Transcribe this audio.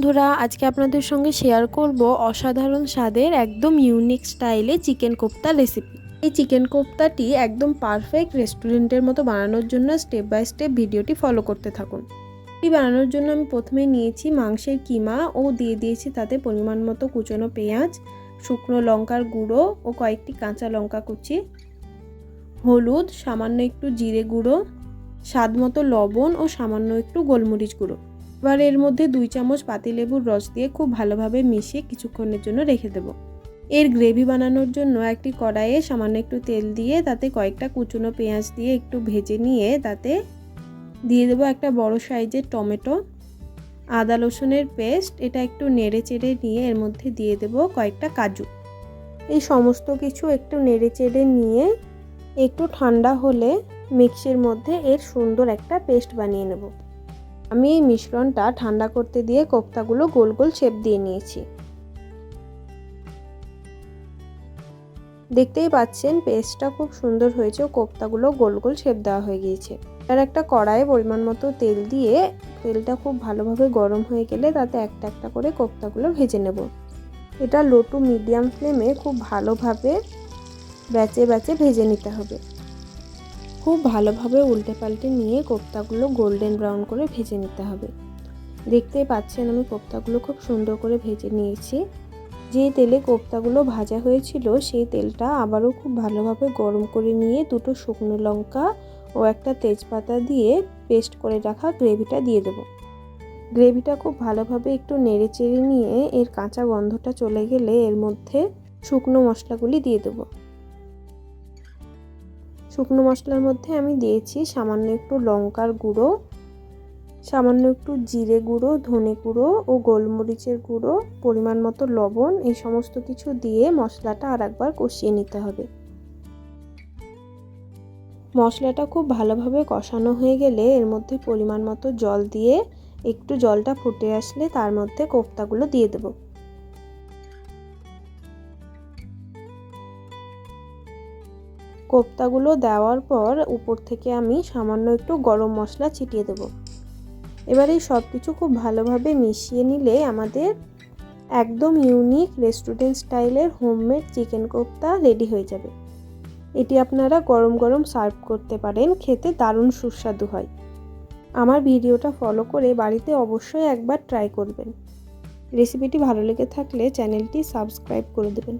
বন্ধুরা, আজকে আপনাদের সঙ্গে শেয়ার করব অসাধারণ স্বাদের একদম ইউনিক স্টাইলে চিকেন কোপ্তা রেসিপি। এই চিকেন কোপ্তাটি একদম পারফেক্ট রেস্টুরেন্টের মতো বানানোর জন্য স্টেপ বাই স্টেপ ভিডিওটি ফলো করতে থাকুন। এটি বানানোর জন্য আমি প্রথমে নিয়েছি মাংসের কিমা ও দিয়ে দিয়েছি তাতে পরিমাণ মতো কুচনো পেঁয়াজ, শুকনো লঙ্কার গুঁড়ো ও কয়েকটি কাঁচা লঙ্কা কুচি, হলুদ, সামান্য একটু জিরে গুঁড়ো, স্বাদ মতো লবণ ও সামান্য একটু গোলমরিচ গুঁড়ো। এবার এর মধ্যে 2 চামচ পাতিলেবুর রস দিয়ে খুব ভালোভাবে মিশিয়ে কিছুক্ষণের জন্য রেখে দেব। এর গ্রেভি বানানোর জন্য একটি কড়াইয়ে সামান্য একটু তেল দিয়ে তাতে কয়েকটা কুচনো পেঁয়াজ দিয়ে একটু ভেজে নিয়ে তাতে দিয়ে দেবো একটা বড় সাইজের টমেটো, আদা রসুনের পেস্ট, এটা একটু নেড়ে চেড়ে নিয়ে এর মধ্যে দিয়ে দেব কয়েকটা কাজু। এই সমস্ত কিছু একটু নেড়ে চেড়ে নিয়ে একটু ঠান্ডা হলে মিক্সির মধ্যে এর সুন্দর একটা পেস্ট বানিয়ে নেব। আমি এই মিশ্রণটা ঠান্ডা করতে দিয়ে কোপ্তাগুলো গোল গোল শেপ দিয়ে নিয়েছি। দেখতেই পাচ্ছেন পেস্টটা খুব সুন্দর হয়েছে ও কোপ্তাগুলো গোল গোল শেপ দেওয়া হয়ে গিয়েছে। আর একটা কড়াইয়ে পরিমাণ মতো তেল দিয়ে তেলটা খুব ভালোভাবে গরম হয়ে গেলে তাতে একটা একটা করে কোপ্তাগুলো ভেজে নেব। এটা লো টু মিডিয়াম ফ্লেমে খুব ভালোভাবে ব্যাচে ব্যাচে ভেজে নিতে হবে। খুব ভালোভাবে উল্টে পাল্টে নিয়ে কোপ্তাগুলো গোল্ডেন ব্রাউন করে ভেজে নিতে হবে। দেখতেই পাচ্ছেন আমি কোপ্তাগুলো খুব সুন্দর করে ভেজে নিয়েছি। যে তেলে কোপ্তাগুলো ভাজা হয়েছিল সেই তেলটা আবারও খুব ভালোভাবে গরম করে নিয়ে 2টো শুকনো লঙ্কা ও একটা তেজপাতা দিয়ে পেস্ট করে রাখা গ্রেভিটা দিয়ে দেব। গ্রেভিটা খুব ভালোভাবে একটু নেড়ে চেড়ে নিয়ে এর কাঁচা গন্ধটা চলে গেলে এর মধ্যে শুকনো মশলাগুলি দিয়ে দেবো। শুকনো মশলার মধ্যে আমি দিয়েছি সামান্য একটু লঙ্কার গুঁড়ো, সামান্য একটু জিরে গুঁড়ো, ধনে গুঁড়ো ও গোলমরিচের গুঁড়ো, পরিমাণ মতো লবণ। এই সমস্ত কিছু দিয়ে মশলাটা আর একবার কষিয়ে নিতে হবে। মশলাটা খুব ভালোভাবে কষানো হয়ে গেলে এর মধ্যে পরিমাণ মতো জল দিয়ে একটু জলটা ফুটে আসলে তার মধ্যে কোপ্তাগুলো দিয়ে দেবো। কোপ্তাগুলো দেওয়ার পর উপর থেকে আমি সামান্য একটু গরম মশলা ছিটিয়ে দেব। এবার এই সব কিছু খুব ভালোভাবে মিশিয়ে নিলে আমাদের একদম ইউনিক রেস্টুরেন্ট স্টাইলের হোমমেড চিকেন কোপ্তা রেডি হয়ে যাবে। এটি আপনারা গরম গরম সার্ভ করতে পারেন, খেতে দারুণ সুস্বাদু হয়। আমার ভিডিওটা ফলো করে বাড়িতে অবশ্যই একবার ট্রাই করবেন। রেসিপিটি ভালো লেগে থাকলে চ্যানেলটি সাবস্ক্রাইব করে দেবেন।